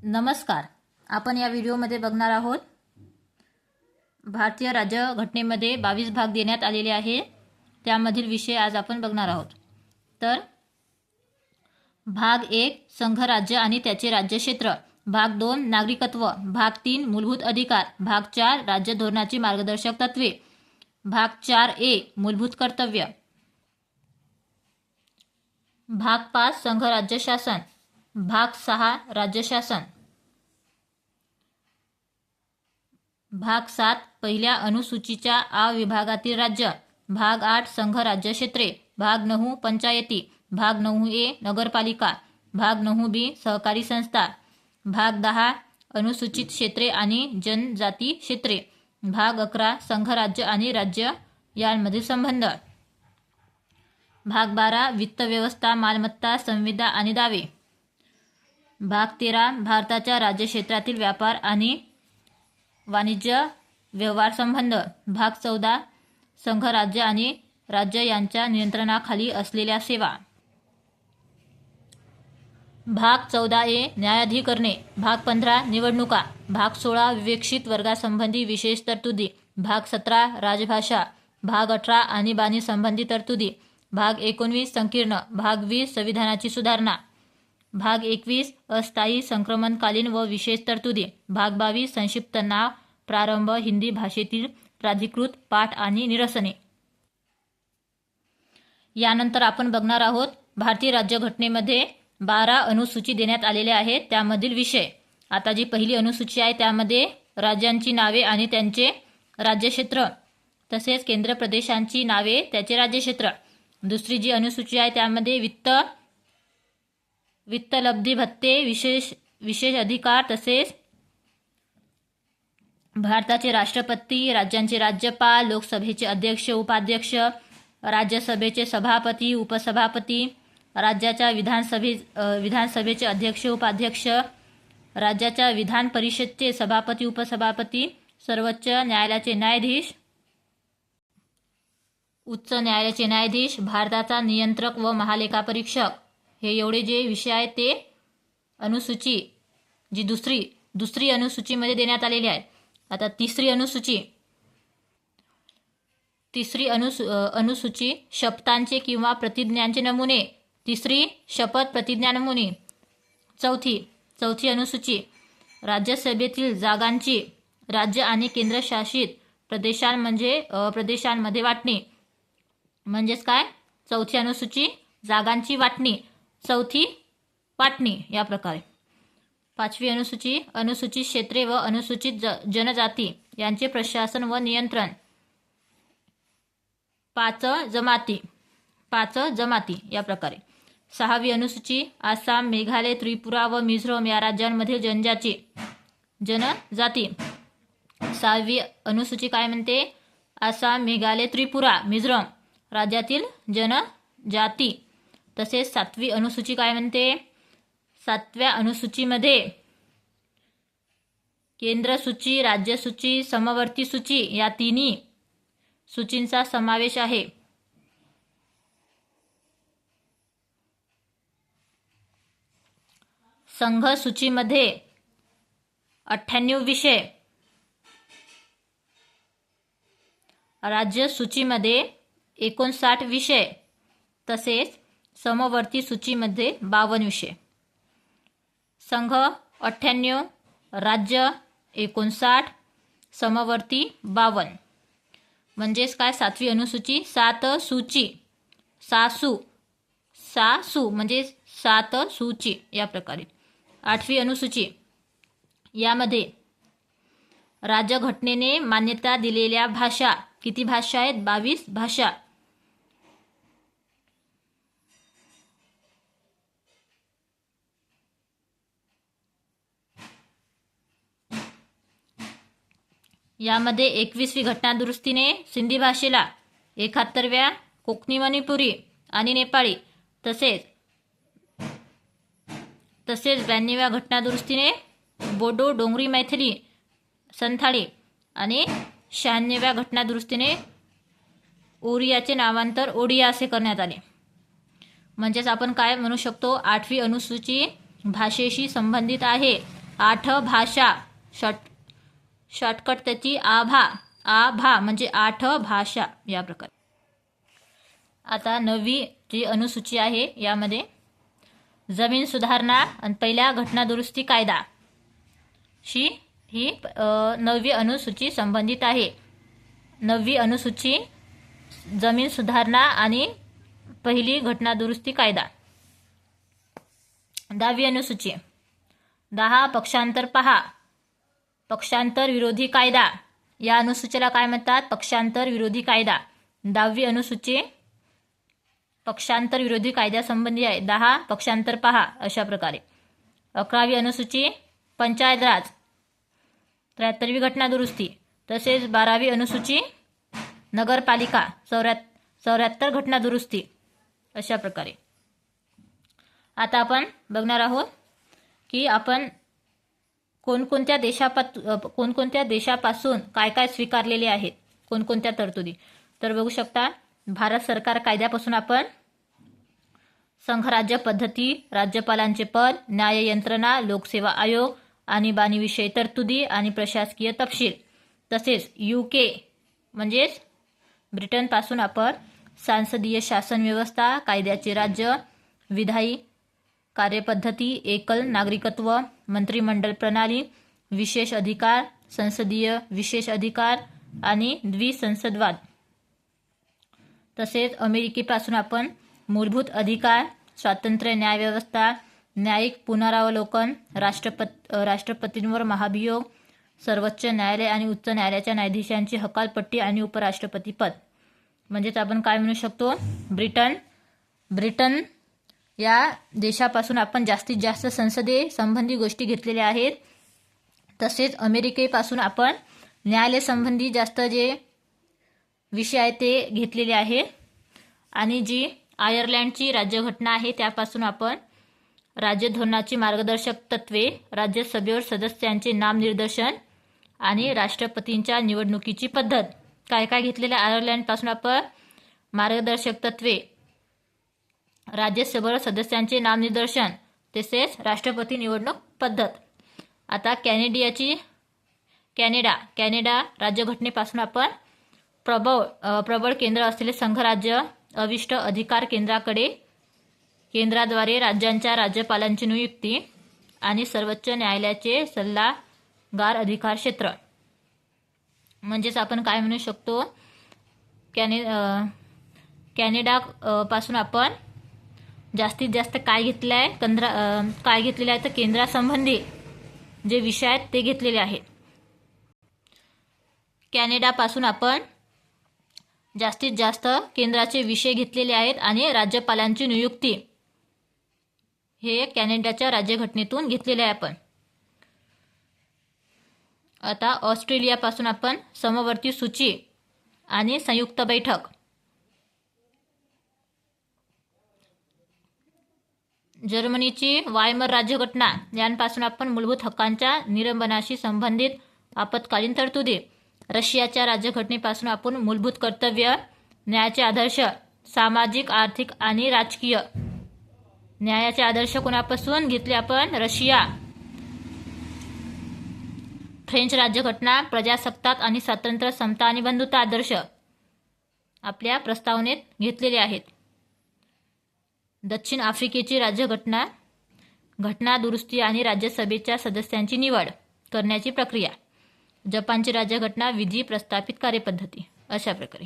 नमस्कार. आपण या व्हिडिओमध्ये बघणार आहोत भारतीय राज्यघटनेमध्ये 22 भाग देण्यात आलेले आहे. त्यामधील विषय आज आपण बघणार आहोत. तर भाग 1 संघ राज्य आणि त्याचे राज्यक्षेत्र, भाग 2 नागरिकत्व, भाग 3 मूलभूत अधिकार, भाग 4 राज्य धोरणाची मार्गदर्शक तत्त्वे, भाग 4A मूलभूत कर्तव्य, भाग 5 संघ राज्य शासन, भाग 6 राज्य शासन, भाग 7 पहिल्या अनुसूचीच्या आ विभागातील राज्य, भाग 8 संघ राज्यक्षेत्रे, भाग 9 पंचायती, भाग 9A नगरपालिका, भाग 9B सहकारी संस्था, भाग 10 अनुसूचित क्षेत्रे आणि जनजाती क्षेत्रे, भाग 11 संघ राज्य आणि राज्य यांमधील संबंध, भाग 12 वित्त व्यवस्था, मालमत्ता, संविदा आणि दावे, भाग 13 भारताच्या राज्यक्षेत्रातील व्यापार आणि वाणिज्य व्यवहार संबंध, भाग 14 संघ राज्य आणि राज्य यांच्या नियंत्रणाखाली असलेल्या सेवा, भाग 14A न्यायाधिकरणे, भाग 15 निवडणुका, भाग 16 विवेक्षित वर्गासंबंधी विशेष तरतुदी, भाग 17 राजभाषा, भाग 18 आणीबाणी संबंधी तरतुदी, भाग 19 संकीर्ण, भाग 20 संविधानाची सुधारणा, भाग 21 अस्थायी संक्रमणकालीन व विशेष तरतुदी, भाग 22 संक्षिप्त नाव प्रारंभ, हिंदी भाषेतील प्राधिकृत पाठ आणि निरसने. यानंतर आपण बघणार आहोत भारतीय राज्यघटनेमध्ये 12 अनुसूची देण्यात आलेल्या आहेत. त्यामधील विषय. आता जी पहिली अनुसूची आहे त्यामध्ये राज्यांची नावे आणि त्यांचे राज्यक्षेत्र, तसेच केंद्र प्रदेशांची नावे त्याचे राज्यक्षेत्र. दुसरी जी अनुसूची आहे त्यामध्ये वित्त लब्धी भत्ते, विशेष अधिकार, तसेच भारताचे राष्ट्रपती, राज्यांचे राज्यपाल, लोकसभेचे अध्यक्ष उपाध्यक्ष, राज्यसभेचे सभापती उपसभापती, राज्याच्या विधानसभेचे अध्यक्ष उपाध्यक्ष, राज्याच्या विधान परिषदेचे सभापती उपसभापती, सर्वोच्च न्यायालयाचे न्यायाधीश, उच्च न्यायालयाचे न्यायाधीश, भारताचा नियंत्रक व महालेखापरीक्षक. हे एवढे जे विषय आहेत ते अनुसूची जी दुसरी अनुसूचीमध्ये देण्यात आलेली आहे. आता तिसरी अनुसूची शपथांचे किंवा प्रतिज्ञांचे नमुने. तिसरी शपथ प्रतिज्ञा नमुने. चौथी अनुसूची राज्यसभेतील जागांची राज्य आणि केंद्रशासित प्रदेशांमध्ये वाटणी. म्हणजेच काय? चौथी अनुसूची जागांची वाटणी, चौथी वाटणी या प्रकारे. पाचवी अनुसूचित क्षेत्रे व अनुसूचित जनजाती यांचे प्रशासन व नियंत्रण. पाच जमाती या प्रकारे. सहावी अनुसूची आसाम, मेघालय, त्रिपुरा व मिझोरम या राज्यांमधील जनजाती. सहावी अनुसूची काय म्हणते? आसाम, मेघालय, त्रिपुरा, मिझोरम राज्यातील जनजाती. तसेच सातवी अनुसूची काय म्हणते? सातव्या अनुसूचीमध्ये केंद्र सूची, राज्य सूची, समवर्ती सूची या तिन्ही सूचींचा समावेश आहे. संघ सूचीमध्ये 98 विषय, राज्य सूचीमध्ये 59 विषय, तसेच समवर्ती सूचीमध्ये 52 विषय. संघ 98, राज्य 59, समवर्ती 52. म्हणजेच काय? सातवी अनुसूची 7 सूची, सासू म्हणजे 7 सूची या प्रकारे. आठवी अनुसूची यामध्ये राज्यघटनेने मान्यता दिलेल्या भाषा. किती भाषा आहेत? 22 भाषा. यामध्ये 21वी घटनादुरुस्तीने सिंधी भाषेला, 71व्या कोकणी, मणिपुरी आणि नेपाळी, तसेच 92व्या घटनादुरुस्तीने बोडो, डोंगरी, मैथिली, संथाळी आणि 96व्या घटनादुरुस्तीने ओरियाचे नामांतर ओडिया असे करण्यात आले. म्हणजेच आपण काय म्हणू शकतो? 8वी अनुसूची भाषेशी संबंधित आहे 8 भाषा, शॉर्टकट त्याची आभा म्हणजे 8 भाषा या प्रकारे. आता 9वी जी अनुसूची आहे यामध्ये जमीन सुधारणा आणि पहिल्या घटना दुरुस्ती कायदा ही 9वी अनुसूची संबंधित आहे. 9वी अनुसूची जमीन सुधारणा आणि पहिली घटना दुरुस्ती कायदा. 10वी अनुसूची 10 पक्षांतर पहा, पक्षांतर विरोधी कायदा. या अनुसूचीला काय म्हणतात? पक्षांतर विरोधी कायदा. 10वी अनुसूची पक्षांतर विरोधी कायद्यासंबंधी आहे. 10 पक्षांतर पहा अशा प्रकारे. 11वी अनुसूची पंचायत राज, 73वी घटना दुरुस्ती. तसेच 12वी अनुसूची नगरपालिका, 74 घटना दुरुस्ती अशा प्रकारे. आता आपण बघणार आहोत की आपण कोणकोणत्या देशापासून काय काय स्वीकारलेले आहेत, कोणकोणत्या तरतुदी. तर बघू शकता, भारत सरकार कायद्यापासून आपण संघराज्य पद्धती, राज्यपालांचे पद, न्याय यंत्रणा, लोकसेवा आयोग, आणीबाणीविषयी तरतुदी आणि प्रशासकीय तपशील. तसेच UK म्हणजेच ब्रिटनपासून आपण सांसदीय शासन व्यवस्था, कायद्याचे राज्य, विधायी कार्यपद्धती, एकल नागरिकत्व, मंत्रिमंडळ प्रणाली, विशेष अधिकार, संसदीय विशेष अधिकार आणि द्विसंसदवाद. तसेच अमेरिकेपासून आपण मूलभूत अधिकार, स्वातंत्र्य न्यायव्यवस्था, न्यायिक पुनरावलोकन, राष्ट्रपतींवर महाभियोग, सर्वोच्च न्यायालय आणि उच्च न्यायालयाच्या न्यायाधीशांची हकालपट्टी आणि उपराष्ट्रपती पद. म्हणजेच आपण काय म्हणू शकतो, ब्रिटन या देशापासून आपण जास्तीत जास्त संसदे संबंधी गोष्टी घेतलेल्या आहेत. तसेच अमेरिकेपासून आपण न्यायालय संबंधी जास्त जे विषय आहे ते घेतलेले आहे. आणि जी आयर्लंडची राज्यघटना आहे त्यापासून आपण राज्य धोरणाची मार्गदर्शक तत्वे, राज्यसभेवर सदस्यांचे नामनिर्देशन आणि राष्ट्रपतींच्या निवडणुकीची पद्धत काय काय घेतलेल्या. आयर्लंडपासून आपण मार्गदर्शक तत्वे, राज्यसभेवर सदस्यांचे नामनिर्देशन तसेच राष्ट्रपती निवडणूक पद्धत. आता कॅनडा राज्यघटनेपासून आपण प्रबळ केंद्र असलेले संघराज्य, अविष्ट अधिकार केंद्राद्वारे राज्यांच्या राज्यपालांची नियुक्ती आणि सर्वोच्च न्यायालयाचे सल्लागार अधिकार क्षेत्र. म्हणजेच आपण काय म्हणू शकतो, कॅनडा पासून आपण जास्तीत जास्त काय घेतलं आहे, काय घेतलेलं आहे तर केंद्रासंबंधी जे विषय आहेत ते घेतलेले आहेत. कॅनडापासून आपण जास्तीत जास्त केंद्राचे विषय घेतलेले आहेत आणि राज्यपालांची नियुक्ती हे कॅनडाच्या राज्यघटनेतून घेतलेले आहे आपण. आता ऑस्ट्रेलियापासून आपण समवर्ती सूची आणि संयुक्त बैठक. जर्मनीची वायमर राज्यघटना यांपासून आपण मूलभूत हक्कांच्या निलंबनाशी संबंधित आपत्कालीन तरतुदी. रशियाच्या राज्यघटनेपासून आपण मूलभूत कर्तव्य, न्यायाचे आदर्श, सामाजिक, आर्थिक आणि राजकीय. न्यायाचे आदर्श कोणापासून घेतले आपण? रशिया. फ्रेंच राज्यघटना प्रजासत्ताक आणि स्वातंत्र्य, समता आणि बंधुता आदर्श आपल्या प्रस्तावनेत घेतलेले आहेत. दक्षिण आफ्रिकेची राज्यघटना घटना दुरुस्ती आणि राज्यसभेच्या सदस्यांची निवड करण्याची प्रक्रिया. जपानची राज्यघटना विधी प्रस्थापित कार्यपद्धती अशा प्रकारे.